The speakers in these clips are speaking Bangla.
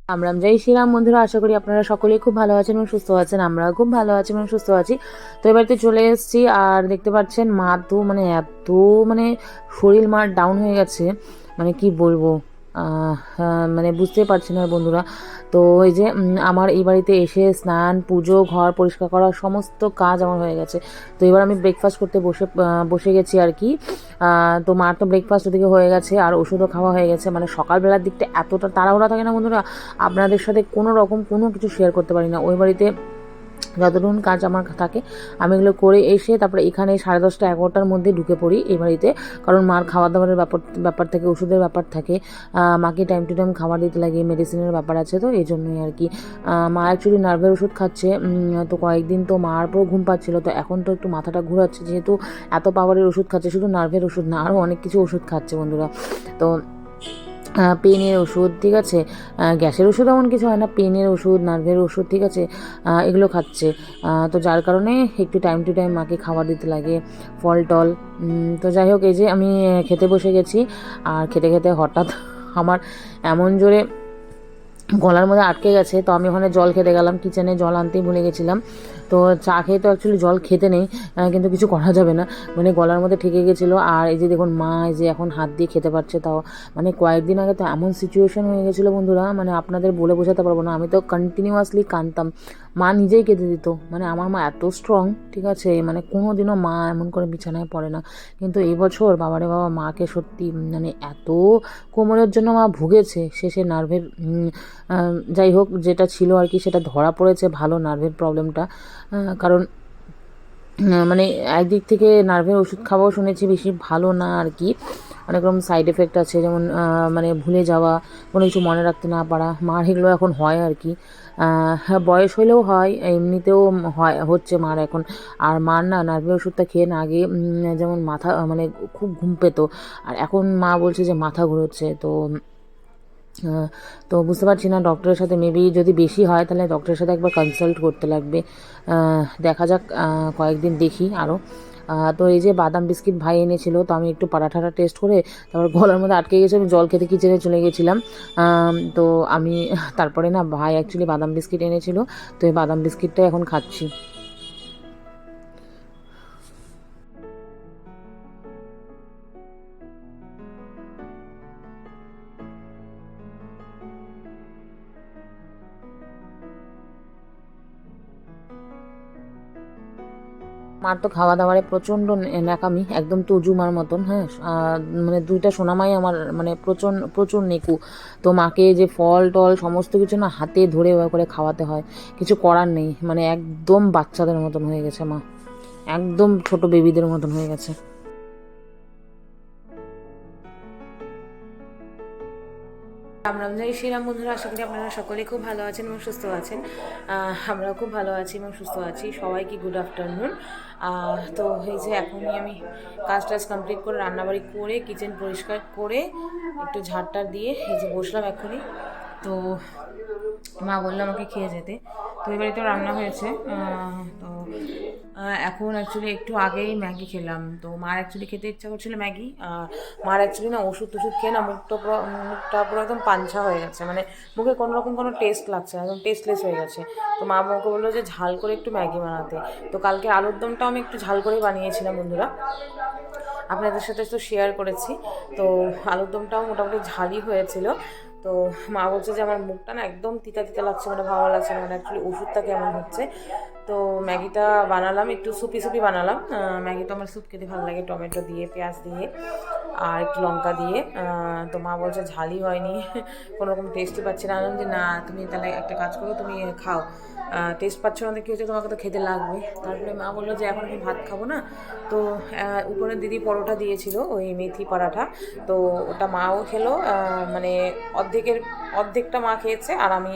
রাম জয় শ্রীরাম বন্ধুরা, আশা করি আপনারা সকলেই খুব ভালো আছেন এবং সুস্থ আছেন। আমরাও খুব ভালো আছি এবং সুস্থ আছি। তো এবারে চলে এসেছি, আর দেখতে পাচ্ছেন মা তো এত মানে শরীর মার ডাউন হয়ে গেছে, মানে কি বলবো। মানে বুঝতে পারছি না বন্ধুরা। তো এই যে আমার এই বাড়িতে এসে স্নান, পুজো, ঘর পরিষ্কার করা সমস্ত কাজ আমার হয়ে গেছে। তো এবার আমি ব্রেকফাস্ট করতে বসে গেছি আর কি। তো মার তো ব্রেকফাস্ট ওদিকে হয়ে গেছে আর ওষুধও খাওয়া হয়ে গেছে। মানে সকালবেলার দিকটা এতটা তাড়াহুড়া থাকে না বন্ধুরা, আপনাদের সাথে কোনো রকম কোনো কিছু শেয়ার করতে পারি না। ওই বাড়িতে যতটুকু কাজ আমার থাকে আমি এগুলো করে এসে তারপরে এখানে 10:30 11টার মধ্যে ঢুকে পড়ি এই বাড়িতে। কারণ মার খাওয়া দাওয়ার ব্যাপার থাকে, ওষুধের ব্যাপার থাকে, মাকে টাইম টু টাইম খাবার দিতে লাগে, মেডিসিনের ব্যাপার আছে। তো এই জন্যই আর কি। মা অ্যাকচুয়ালি নার্ভের ওষুধ খাচ্ছে। তো কয়েকদিন তো মার পুরো ঘুম পাচ্ছিল, তো এখন তো একটু মাথাটা ঘুরাচ্ছে, যেহেতু এত পাওয়ারের ওষুধ খাচ্ছে, শুধু নার্ভের ওষুধ না, আরও অনেক কিছু ওষুধ খাচ্ছে বন্ধুরা। তো পেনের ওষুধ, ঠিক আছে, গ্যাসের ওষুধ এমন কিছু হয় না, পেনের ওষুধ, নার্ভের ওষুধ, ঠিক আছে, এগুলো খাচ্ছে। তো যার কারণে একটু টাইম টু টাইম মাকে খাবার দিতে লাগে, ফল টল। তো যাই হোক, এই যে আমি খেতে বসে গেছি। আর খেতে খেতে হঠাৎ আমার এমন জোরে গলার মধ্যে আটকে গেছে, তো আমি ওখানে জল খেতে গেলাম, কিচেনে জল আনতেই ভুলে গেছিলাম। তো চা খেয়ে তো অ্যাকচুয়ালি জল খেতে নেই, কিন্তু কিছু করা যাবে না, মানে গলার মধ্যে ঠেকে গেছিলো। আর এই যে দেখুন মা এই যে এখন হাত দিয়ে খেতে পারছে, তাও মানে কয়েকদিন আগে তো এমন সিচুয়েশন হয়ে গেছিলো বন্ধুরা, মানে আপনাদের বলে বোঝাতে পারবো না। আমি তো কন্টিনিউয়াসলি কাঁদতাম, মা নিজেই কেঁদে দিত। মানে আমার মা এত স্ট্রং, ঠিক আছে, মানে কোনো দিনও মা এমন করে বিছানায় পড়ে না। কিন্তু এই বছর বাবারে বাবা, মাকে সত্যি মানে এত কোমরের জন্য মা ভুগেছে, শেষে নার্ভের যাই হোক যেটা ছিল আর কি, সেটা ধরা পড়েছে ভালো, নার্ভের প্রবলেমটা। কারণ মানে একদিক থেকে নার্ভের ওষুধ খাওয়াও শুনেছি বেশি ভালো না আর কি, অনেক রকম সাইড এফেক্ট আছে, যেমন মানে ভুলে যাওয়া, কোনো কিছু মনে রাখতে না পারা, মার এগুলো এখন হয় আর কি। হ্যাঁ, বয়স হলেও হয়, এমনিতেও হচ্ছে মার এখন। আর মার না নার্ভের ওষুধটা খেয়ে না আগে যেমন মাথা মানে খুব ঘুম পেতো, আর এখন মা বলছে যে মাথা ঘুরোচ্ছে। তো বুঝতে পারছি না, ডক্টরের সাথে মেবি যদি বেশি হয় তাহলে ডক্টরের সাথে একবার কনসাল্ট করতে লাগবে। দেখা যাক, কয়েকদিন দেখি আরও। তো এই যে বাদাম বিস্কিট ভাই এনেছিল, তো আমি একটু পারাঠাটা টেস্ট করে তারপর গলার মধ্যে আটকে গেছে, আমি জল খেতে কিচেনে চলে গেছিলাম। তো আমি তারপরে না, ভাই অ্যাকচুয়ালি বাদাম বিস্কিট এনেছিল, তো এই বাদাম বিস্কিটটা এখন খাচ্ছি। মার তো খাওয়া দাওয়ারে প্রচণ্ড ন্যাকামি, একদম তজুমার মতন। হ্যাঁ, মানে দুইটা সোনামাই আমার মানে প্রচণ্ড প্রচুর নেকু। তো মাকে যে ফল টল সমস্ত কিছু না হাতে ধরে ওয়া করে খাওয়াতে হয়, কিছু করার নেই, মানে একদম বাচ্চাদের মতন হয়ে গেছে মা, একদম ছোট বেবিদের মতন হয়ে গেছে। রাম জয় শ্রীরাম বন্ধুরা, আশা করি আপনারা সকলেই খুব ভালো আছেন এবং সুস্থ আছেন। আমরাও খুব ভালো আছি এবং সুস্থ আছি। সবাইকে গুড আফটারনুন। তো এই যে এখনই আমি কাজ টাজ কমপ্লিট করে, রান্নাবাড়ি করে, কিচেন পরিষ্কার করে, একটু ঝাড়টার দিয়ে এই যে বসলাম এখনই। তো মা বললো আমাকে খেয়ে যেতে, তো এবারে তো রান্না হয়েছে। তো এখন অ্যাকচুয়ালি একটু আগেই ম্যাগি খেলাম। তো মার অ্যাকচুয়ালি খেতে ইচ্ছা করছিল ম্যাগি। মার অ্যাকচুয়ালি না ওষুধ টষুধ খেয়ে না মুখটা পুরো একদম পাঞ্ছা হয়ে গেছে, মানে মুখে কোনো রকম কোনো টেস্ট লাগছে না, একদম টেস্টলেস হয়ে গেছে। তো মা আমাকে বললো যে ঝাল করে একটু ম্যাগি বানাতে। তো কালকে আলুর দমটাও আমি একটু ঝাল করেই বানিয়েছিলাম বন্ধুরা, আপনাদের সাথে তো শেয়ার করেছি। তো আলুর দমটাও মোটামুটি ঝালই হয়েছিল। তো মা বলছে যে আমার মুখটা না একদম তিতা তিতা লাগছে, মানে ভালো লাগছে না, মানে অ্যাকচুয়ালি ওষুধটা কেমন হচ্ছে। তো ম্যাগিটা বানালাম, একটু সুপি সুপি বানালাম। ম্যাগি তো আমার স্যুপ খেতে ভালো লাগে, টমেটো দিয়ে, পেঁয়াজ দিয়ে, আর একটু লঙ্কা দিয়ে। তো মা বলছে ঝালই হয়নি, কোনো রকম টেস্টই পাচ্ছি না। আনলাম যে না, তুমি তাহলে একটা কাজ করো, তুমি খাও, টেস্ট পাচ্ছ না, কী হচ্ছে, তোমাকে তো খেতে লাগবে। তারপরে মা বললো যে এখন আমি ভাত খাবো না। তো উপরে দিদি পরোটা দিয়েছিল, ওই মেথি পরাঠা, তো ওটা মাও খেলো। মানে অর্ধেকটা মা খেয়েছে, আর আমি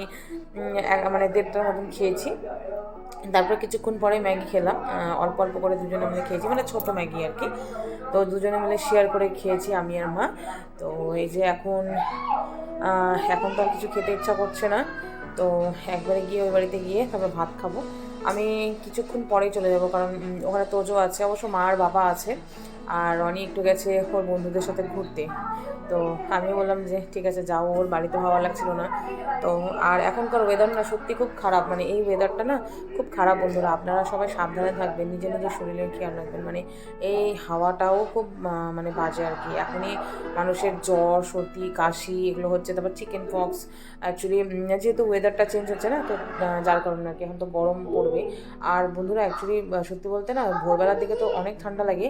মানে 1.5টার মতন খেয়েছি। তারপর কিছুক্ষণ পরে ম্যাগি খেলাম, অল্প অল্প করে দুজনে মিলে খেয়েছি, মানে ছোটো ম্যাগি আর কি। তো দুজনে মিলে শেয়ার করে খেয়েছি আমি আর মা। তো এই যে এখন তো আর কিছু খেতে ইচ্ছা করছে না। তো একবারে গিয়ে ওই বাড়িতে গিয়ে তারপর ভাত খাবো। আমি কিছুক্ষণ পরেই চলে যাব, কারণ ওখানে তোজো আছে, অবশ্য মা আর বাবা আছে, আর রনি একটু গেছে ওর বন্ধুদের সাথে ঘুরতে। তো তো আমি বললাম যে ঠিক আছে যাও, ওর বাড়িতে ভালো লাগছিল না। তো আর এখনকার ওয়েদার না সত্যি খুব খারাপ, মানে এই ওয়েদারটা না খুব খারাপ বন্ধুরা। আপনারা সবাই সাবধানে থাকবেন, নিজের নিজের শরীরের খেয়াল রাখবেন। মানে এই হাওয়াটাও খুব মানে বাজে আর কি। এখনই মানুষের জ্বর, সর্দি, কাশি এগুলো হচ্ছে, তারপর চিকেন পক্স। অ্যাকচুয়ালি যেহেতু ওয়েদারটা চেঞ্জ হচ্ছে না, তো যার কারণে আর কি এখন তো গরম পড়বে। আর বন্ধুরা অ্যাকচুয়ালি সত্যি বলতে না ভোরবেলার দিকে তো অনেক ঠান্ডা লাগে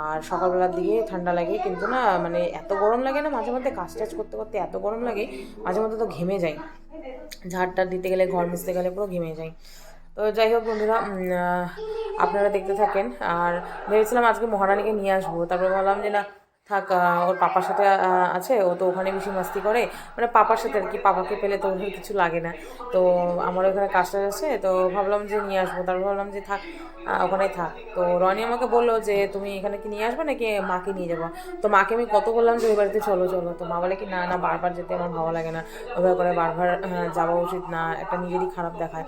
আর সকালবেলার দিকে ঠান্ডা লাগে, কিন্তু না মানে এত গরম লাগে না, মাঝে মধ্যে কাজ টাজ করতে করতে এত গরম লাগে, মাঝে মধ্যে তো ঘেমে যায়, ঝাড়টার দিতে গেলে, ঘর মুছতে গেলে পুরো ঘেমে যায়। তো যাই হোক বন্ধুরা, আপনারা দেখতে থাকেন। আর ভেবেছিলাম আজকে মহারানীকে নিয়ে আসবো, তারপর ভাবলাম যে না থাক, ওর পাপার সাথে আছে, ও তো ওখানে বেশি মাস্তি করে, মানে পাপার সাথে আর কি, পাপাকে পেলে তো ওর কিছু লাগে না। তো আমার ওখানে কাজটা আছে, তো ভাবলাম যে নিয়ে আসবো, তারপর ভাবলাম যে থাক, ওখানেই থাক। তো রনি আমাকে বললো যে তুমি এখানে কি নিয়ে আসবে নাকি মাকে নিয়ে যাবো। তো মাকে আমি কত বললাম যে ওই বাড়িতে চলো চলো, তো মা বলে কি না না বারবার যেতে আমার ভালো লাগে না, ওইভাবে করে বারবার যাওয়া উচিত না, একটা নিজেরই খারাপ দেখায়।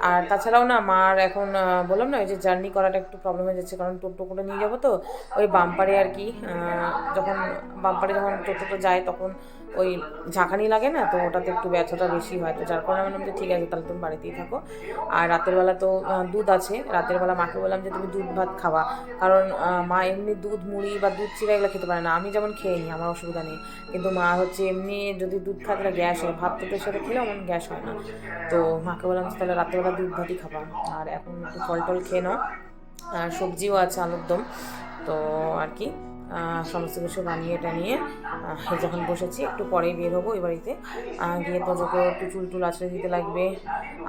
আর তাছাড়াও না মার এখন বললাম না ওই যে জার্নি করাটা একটু প্রবলেম হয়ে যাচ্ছে, কারণ টোটো করে নিয়ে যাবো তো ওই বাম্পারে আর কি, যখন বাম্পারে যখন টোটোটা যায় তখন ওই ঝাঁকানি লাগে না, তো ওটাতে একটু ব্যথাটা বেশি হয়। তো যার কারণে আমি বললাম যে ঠিক আছে তাহলে তুমি বাড়িতেই থাকো। আর রাতের বেলা তো দুধ আছে, রাতের বেলা মাকে বললাম যে তুমি দুধ ভাত খাওয়া, কারণ মা এমনি দুধ মুড়ি বা দুধ চিড়া এগুলো খেতে পারে না। আমি যেমন খেয়ে নিই, আমার অসুবিধা নেই, কিন্তু মা হচ্ছে এমনি যদি দুধ খায় তাহলে গ্যাস হয়, ভাত দুধের সাথে খেলে এমন গ্যাস হয় না। তো মাকে বললাম তাহলে রাত্রেবেলা দুধ ভাতই খাবা, আর এখন একটু ফল টল খেয়ে নাও, আর সবজিও আছে আলুর দম। তো আর কি সমস্ত কিছু বানিয়ে টানিয়ে যখন বসেছি একটু পরেই বের হবো এই বাড়িতে, গিয়ে তোজোকে একটু চুল টুল আছড়ে দিতে লাগবে।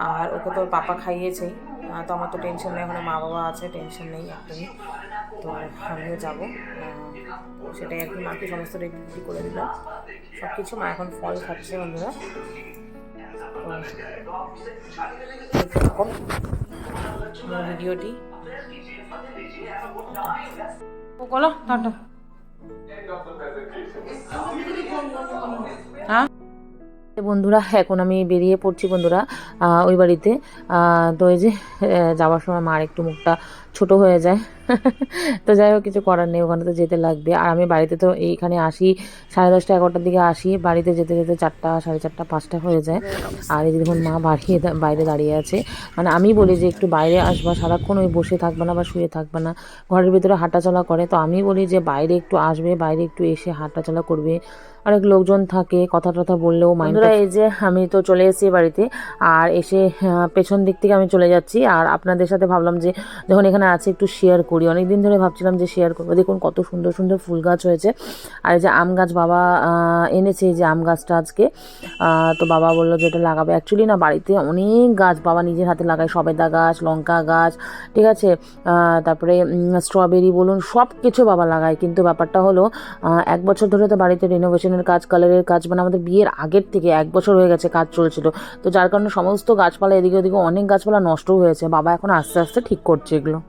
আর ওকে তোর পাপা খাইয়েছেই, তো আমার তো টেনশন নেই, ওখানে মা বাবা আছে, টেনশন নেই একদমই। তো আমিও যাবো, সেটাই আর কি, মাকে সমস্ত রেডি করে দিলাম সব কিছু। মা এখন ফল খাচ্ছে বন্ধুরা। তো ভিডিওটি বলো টাটা। হ্যাঁ বন্ধুরা এখন আমি বেরিয়ে পড়ছি বন্ধুরা ওই বাড়িতে। তো এই যে যাওয়ার সময় মার একটু মুখটা ছোট হয়ে যায় তো যাই হোক কিছু করার নেই, ওখানে তো যেতে লাগবে। আর আমি বাড়িতে তো এইখানে আসি 10:30 11টার দিকে আসি, বাড়িতে যেতে যেতে 4টা 4:30 5টা হয়ে যায়। আর এই দেখুন মা বাইরে দাঁড়িয়ে আছে, মানে আমি বলি যে একটু বাইরে আসবা, সারাক্ষণ ওই বসে থাকবে না বা শুয়ে থাকবে না, ঘরের ভিতরে হাঁটাচলা করে। তো আমি বলি যে বাইরে একটু আসবে, বাইরে একটু এসে হাঁটাচলা করবে, অনেক লোকজন থাকে, কথা টথা বললেও মাইন্ডরা। এই যে আমি তো চলে এসেছি বাড়িতে, আর এসে পেছন দিক থেকে আমি চলে যাচ্ছি। আর আপনাদের সাথে ভাবলাম যে যখন এখানে আছে একটু শেয়ার করি, অনেক দিন ধরে ভাবছিলাম যে শেয়ার করবো। দেখুন কত সুন্দর সুন্দর ফুল গাছ হয়েছে। আর এই যে আম গাছ বাবা এনেছে, এই যে আম গাছটা আজকে, তো বাবা বললো যে এটা লাগাবে। অ্যাকচুয়ালি না বাড়িতে অনেক গাছ বাবা নিজের হাতে লাগায়, সবেদা গাছ, লঙ্কা গাছ, ঠিক আছে, তারপরে স্ট্রবেরি বলুন, সব কিছু বাবা লাগায়। কিন্তু ব্যাপারটা হলো 1 বছর ধরে তো বাড়িতে রিনোভেশনের কাজ, কালারের কাজ, মানে আমাদের বিয়ের আগের থেকে 1 বছর হয়ে গেছে কাজ চলছিল। তো যার কারণে সমস্ত গাছপালা এদিকে ওদিকে অনেক গাছপালা নষ্টও হয়েছে, বাবা এখন আস্তে আস্তে ঠিক করছে এগুলো।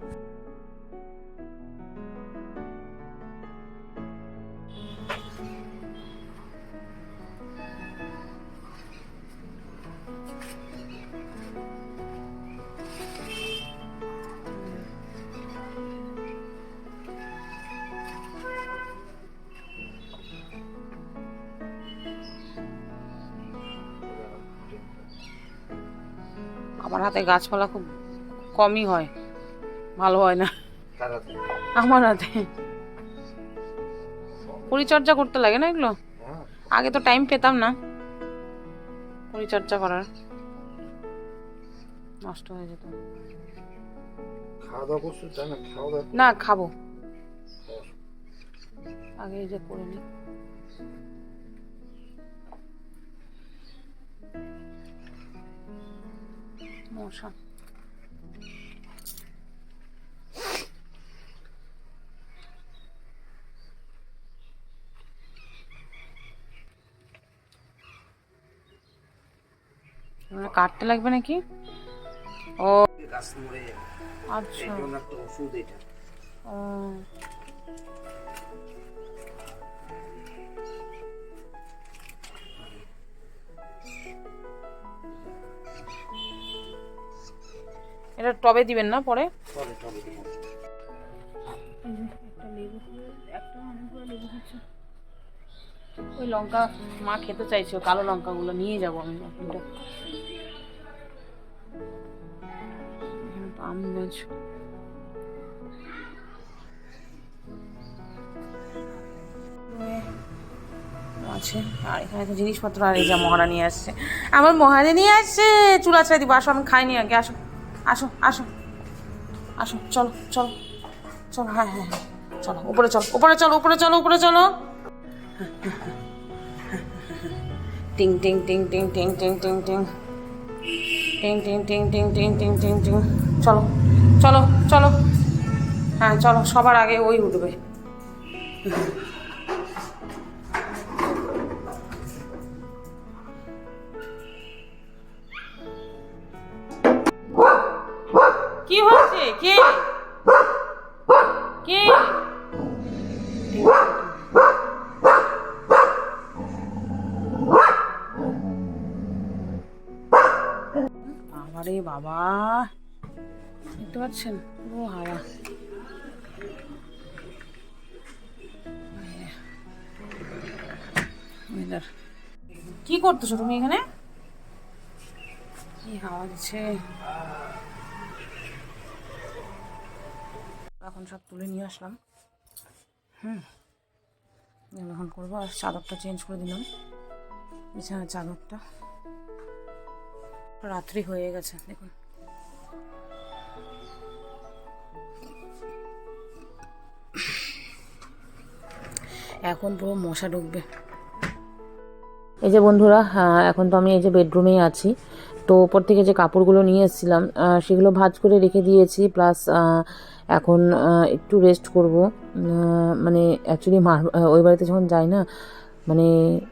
আমার হাতে গাছপালা খুব কমই হয়, ভালো হয় না আমার হাতে। পরিচর্যা করতে লাগে না এগুলো, আগে তো টাইম পেতাম না পরিচর্যা করার, নষ্ট হয়ে যেত। না খাবো, আগে এই যে করে নি। মশা কাটতে লাগবে নাকি? ও আচ্ছা, ও এটা টবে দিবেন না পরে? একটা লেবু, একটা অনেকগুলো লেবু হচ্ছে। ওই লঙ্কা মা খেতে চাইছে, কালো লঙ্কাগুলো নিয়ে যাবো আমি। আম গাছ আছে, আর এখানে তো জিনিসপত্র, আর এই যা মহারা নিয়ে আসছে, আমার মহারা নিয়ে আসছে। চুলা ছেড়ে দিব, আসো, আমি খাইনি আগে, আসো আসো আসো আসো, চলো চলো চলো, হ্যাঁ হ্যাঁ হ্যাঁ, চলো উপরে চলো, উপরে চলো, উপরে চলো, উপরে চলো। টিং টিং টিং টিং টিং টিং টিং টিং টিং টিং টিং টিং টিং টিং টিং টিং, চলো চলো চলো, হ্যাঁ চলো, সবার আগে ওই উঠবে। কি হচ্ছে? কে কে? আরে বাবা, দেখতে পাচ্ছেন ও হাওয়া। কি করতেছো তুমি এখানে? কি হাওয়া দিচ্ছে। এখন সব তুলে নিয়ে আসলাম। এখন করবো, আর চাদরটা চেঞ্জ করে দিলাম, বিছানার চাদরটা। রাত্রি হয়ে গেছে দেখুন। এখন পুরো মশা ঢুকবে। এই যে বন্ধুরা, এখন তো আমি এই যে বেডরুমেই আছি। তো ওপর থেকে যে কাপড়গুলো নিয়ে এসেছিলাম সেগুলো ভাঁজ করে রেখে দিয়েছি, প্লাস এখন একটু রেস্ট করব। মানে অ্যাকচুয়ালি ওই বাড়িতে যখন যাই না, মানে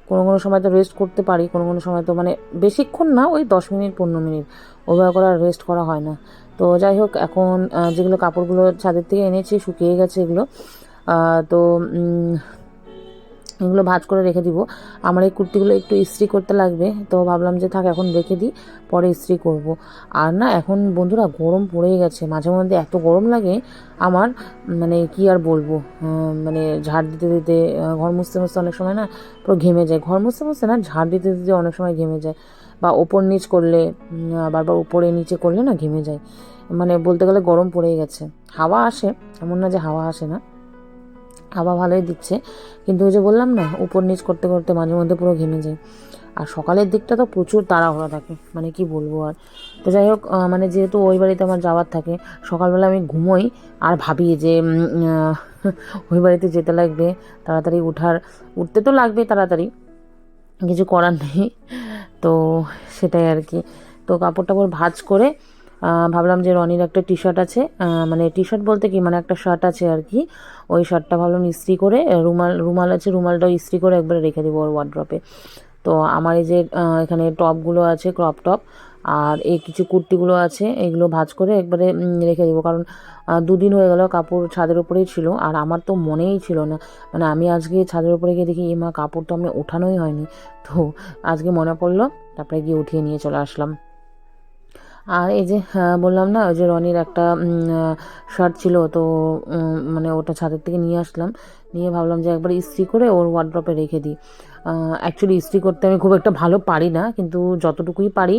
কোনো কোনো সময় তো রেস্ট করতে পারি, কোনো কোনো সময় তো মানে বেশিক্ষণ না, ওই 10 মিনিট 15 মিনিট, ওভাবে করে রেস্ট করা হয় না। তো যাই হোক, এখন যেগুলো কাপড়গুলো ছাদের থেকে এনেছি শুকিয়ে গেছে এগুলো, তো এগুলো ভাঁজ করে রেখে দিব। আমার এই কুর্তিগুলো একটু ইস্ত্রি করতে লাগবে, তো ভাবলাম যে থাক এখন রেখে দিই, পরে ইস্ত্রি করব। আর না এখন বন্ধুরা গরম পড়ে গেছে, মাঝে মধ্যে এত গরম লাগে আমার, মানে কি আর বলবো। মানে ঝাড় দিতে দিতে, ঘর মুছতে মুছতে অনেক সময় না পুরো ঘেমে যায়, ঘর মুছতে মুছতে না, ঝাড় দিতে দিতে অনেক সময় ঘেমে যায়, বা ওপর নিচ করলে, বারবার উপরে নিচে করলে না ঘেমে যায়। মানে বলতে গেলে গরম পড়ে গেছে। হাওয়া আসে, এমন না যে হাওয়া আসে না, হাওয়া ভালোই দিচ্ছে, কিন্তু ওই যে বললাম না, উপর নিচ করতে করতে মাঝে মধ্যে পুরো ঘেমে যায়। আর সকালের দিকটা তো প্রচুর তাড়াহুড়া থাকে, মানে কি বলবো আর। তো যাই হোক, মানে যেহেতু ওই বাড়িতে আমার যাওয়ার থাকে, সকালবেলা আমি ঘুমোই আর ভাবি যে ওই বাড়িতে যেতে লাগবে, তাড়াতাড়ি উঠতে তো লাগবে তাড়াতাড়ি, কিছু করার নেই। তো সেটাই আর কি। তো কাপড় টাপড় ভাঁজ করে ভাবলাম যে রনির একটা টি শার্ট আছে, মানে টি শার্ট বলতে কি, মানে একটা শার্ট আছে আর কি, ওই শার্টটা ভাবলাম ইস্ত্রি করে, রুমাল আছে, রুমালটাও ইস্ত্রি করে একবারে রেখে দেবো ওর ওয়ার্ড্রপে। তো আমার এই যে এখানে টপগুলো আছে, ক্রপ টপ, আর এই কিছু কুর্তিগুলো আছে, এগুলো ভাঁজ করে একবারে রেখে দেবো। কারণ 2 দিন হয়ে গেল কাপড় ছাদের উপরেই ছিল, আর আমার তো মনেই ছিল না, মানে আমি আজকে ছাদের উপরে গিয়ে দেখি মা কাপড় তো আমি ওঠানোই হয়নি। তো আজকে মনে পড়লো, তারপরে গিয়ে উঠিয়ে নিয়ে চলে আসলাম। আর এই যে বললাম না, ওই যে রনির একটা শার্ট ছিল, তো মানে ওটা ছাদের থেকে নিয়ে আসলাম, নিয়ে ভাবলাম যে একবার ইস্ত্রি করে ওর ওয়ার্ড্রপে রেখে দিই। অ্যাকচুয়ালি ইস্ত্রি করতে আমি খুব একটা ভালো পারি না, কিন্তু যতটুকুই পারি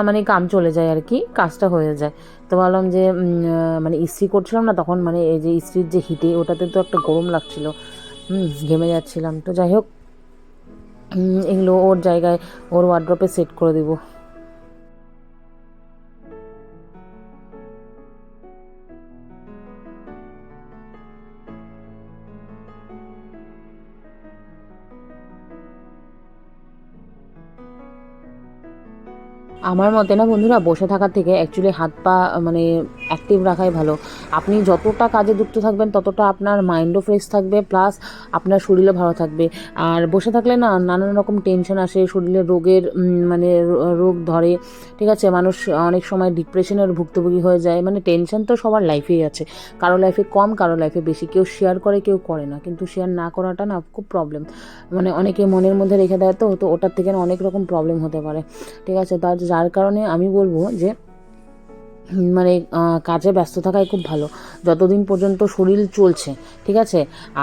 মানে কাম চলে যায় আর কি, কাজটা হয়ে যায়। তো ভাবলাম যে মানে ইস্ত্রি করছিলাম না তখন, মানে এই যে ইস্ত্রির যে হিটে, ওটাতে তো একটা গরম লাগছিল, ঘেমে যাচ্ছিলাম। তো যাই হোক, এগুলো ওর জায়গায় ওর ওয়ার্ড্রপে সেট করে দেবো। আমার মতে না বন্ধুরা, বসে থাকার থেকে অ্যাকচুয়ালি হাত পা মানে অ্যাক্টিভ রাখাই ভালো। আপনি যতটা কাজে যুক্ত থাকবেন, ততটা আপনার মাইন্ডও ফ্রেশ থাকবে, প্লাস আপনার শরীরও ভালো থাকবে। আর বসে থাকলে না নানান রকম টেনশন আসে, শরীরে রোগের মানে রোগ ধরে, ঠিক আছে, মানুষ অনেক সময় ডিপ্রেশনের ভুক্তভোগী হয়ে যায়। মানে টেনশন তো সবার লাইফেই আছে, কারো লাইফে কম, কারো লাইফে বেশি, কেউ শেয়ার করে কেউ করে না, কিন্তু শেয়ার না করাটা না খুব প্রবলেম। মানে অনেকে মনের মধ্যে রেখে দেয়, তো তো ওটার থেকে না অনেক রকম প্রবলেম হতে পারে, ঠিক আছে। যার কারণে আমি বলবো যে মানে কাজে ব্যস্ত থাকাই খুব ভালো, যতদিন পর্যন্ত শরীর চলছে, ঠিক আছে।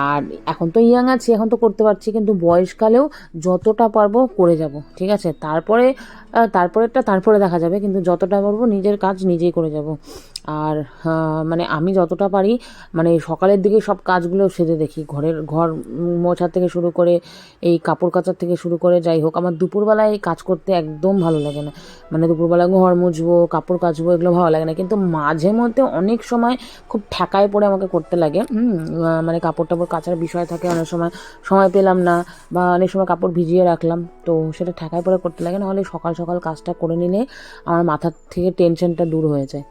আর এখন তো ইয়াং আছি, এখন তো করতে পারছি, কিন্তু বয়সকালেও যতটা পারবো করে যাব, ঠিক আছে। তারপরেরটা তারপরে দেখা যাবে, কিন্তু যতটা পারবো নিজের কাজ নিজেই করে যাব। আর মানে আমি যতটা পারি মানে সকালের দিকে সব কাজগুলো সেরে দেখি, ঘর মোছা থেকে শুরু করে এই কাপড় কাচার থেকে শুরু করে যাই হোক, আমার দুপুরবেলায় কাজ করতে একদম ভালো লাগে না। মানে দুপুরবেলা ঘর মুছবো, কাপড় কাচবো, এগুলো ভালো লাগে না, কিন্তু মাঝে মধ্যে অনেক সময় খুব ঠেকায় পড়ে আমাকে করতে লাগে। মানে কাপড় টাপড় কাচার বিষয় থাকে, অনেক সময় সময় পেলাম না, বা অনেক সময় কাপড় ভিজিয়ে রাখলাম, তো সেটা ঠেকায় পড়ে করতে লাগে। নাহলে সকাল সকাল কাজটা করে নিলে আমার মাথার থেকে টেনশনটা দূর হয়ে যায়।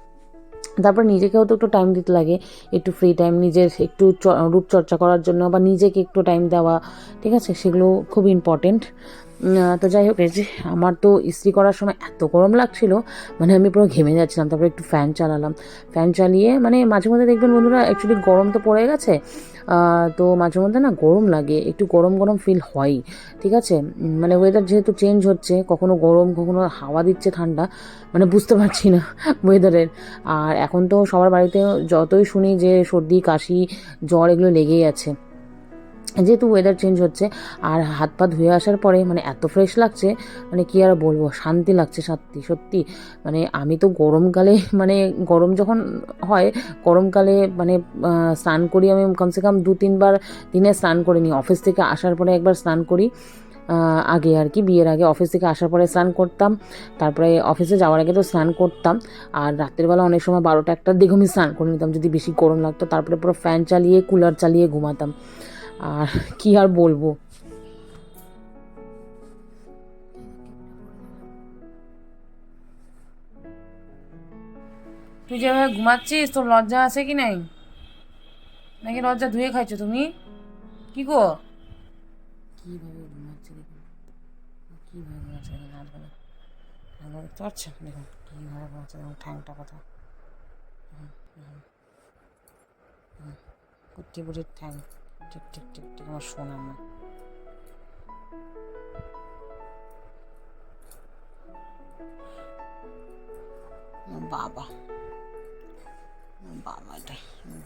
তারপর নিজেকেও তো একটু টাইম দিতে লাগে, একটু ফ্রি টাইম, নিজের একটু রূপচর্চা করার জন্য বা নিজেকে একটু টাইম দেওয়া, ঠিক আছে, সেগুলো খুব ইম্পর্টেন্ট। তো যাই হোক, এই যে আমার তো ইস্ত্রি করার সময় এত গরম লাগছিল, মানে আমি পুরো ঘেমে যাচ্ছিলাম। তারপরে একটু ফ্যান চালালাম, ফ্যান চালিয়ে মানে মাঝে মধ্যে দেখবেন বন্ধুরা, অ্যাকচুয়ালি গরম তো পড়ে গেছে, তো মাঝে মধ্যে না গরম লাগে, একটু গরম গরম ফিল হয়ই, ঠিক আছে। মানে ওয়েদার যেহেতু চেঞ্জ হচ্ছে, কখনো গরম কখনো হাওয়া দিচ্ছে ঠান্ডা, মানে বুঝতে পারছি না ওয়েদারের। আর এখন তো সবার বাড়িতে যতই শুনি যে সর্দি কাশি জ্বর এগুলো লেগেই আছে, যেহেতু ওয়েদার চেঞ্জ হচ্ছে। আর হাত পা ধুয়ে আসার পরে মানে এত ফ্রেশ লাগছে, মানে কি আর বলবো, শান্তি লাগছে সত্যি সত্যি। মানে আমি তো গরমকালে মানে গরম যখন হয়, গরমকালে মানে স্নান করি আমি কমসে কম 2-3 বার দিনে স্নান করে নিই। অফিস থেকে আসার পরে একবার স্নান করি, আগে আর কি, বিয়ের আগে অফিস থেকে আসার পরে স্নান করতাম, তারপরে অফিসে যাওয়ার আগে তো স্নান করতাম, আর রাত্রেবেলা অনেক সময় 12টা-1টার দিকে আমি স্নান করে নিতাম যদি বেশি গরম লাগতো। তারপরে পুরো ফ্যান চালিয়ে কুলার চালিয়ে ঘুমাতাম। আর কি আর বলবো। তুই যেভাবে ঘুমাচ্ছিস, তোর লজ্জা আছে কি নাই? নাকি লজ্জা ধুয়ে খাইছো তুমি? কি গো, কিভাবে ঘুমাচ্ছে দেখুন, কিভাবে ঘুমাচ্ছে দেখুন, হাতগুলো দেখতে পাচ্ছেন, দেখুন কিভাবে ঘুমাচ্ছে, দেখুন ঠ্যাংটা কথা, কুট্টি বুড়ির ঠ্যাং, ঠিক ঠিক ঠিক ঠিক, আমার শোনা না। বাবা, বাবা এটা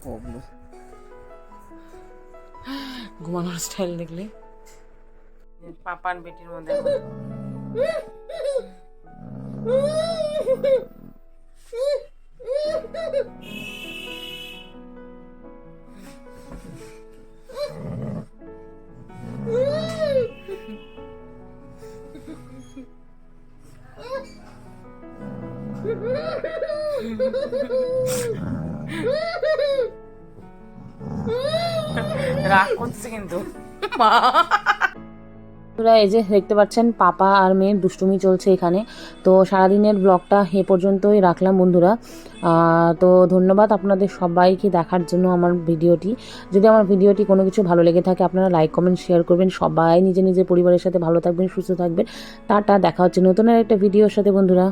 গবলু, ঘুমানোর স্টাইল দেখলে পাপার বেটির মধ্যে রাগ করছে কিন্তু মা। তোরা এই যে দেখতে পাচ্ছেন পাপা আর মেয়ের দুষ্টুমি চলছে এখানে। তো সারাদিনের ব্লগটা এ পর্যন্তই রাখলাম বন্ধুরা। তো ধন্যবাদ আপনাদের সবাইকে দেখার জন্য আমার ভিডিওটি। যদি আমার ভিডিওটি কোনো কিছু ভালো লেগে থাকে, আপনারা লাইক কমেন্ট শেয়ার করবেন। সবাই নিজের নিজের পরিবারের সাথে ভালো থাকবেন, সুস্থ থাকবেন। টাটা, দেখা হচ্ছে নতুন আর একটা ভিডিওর সাথে বন্ধুরা।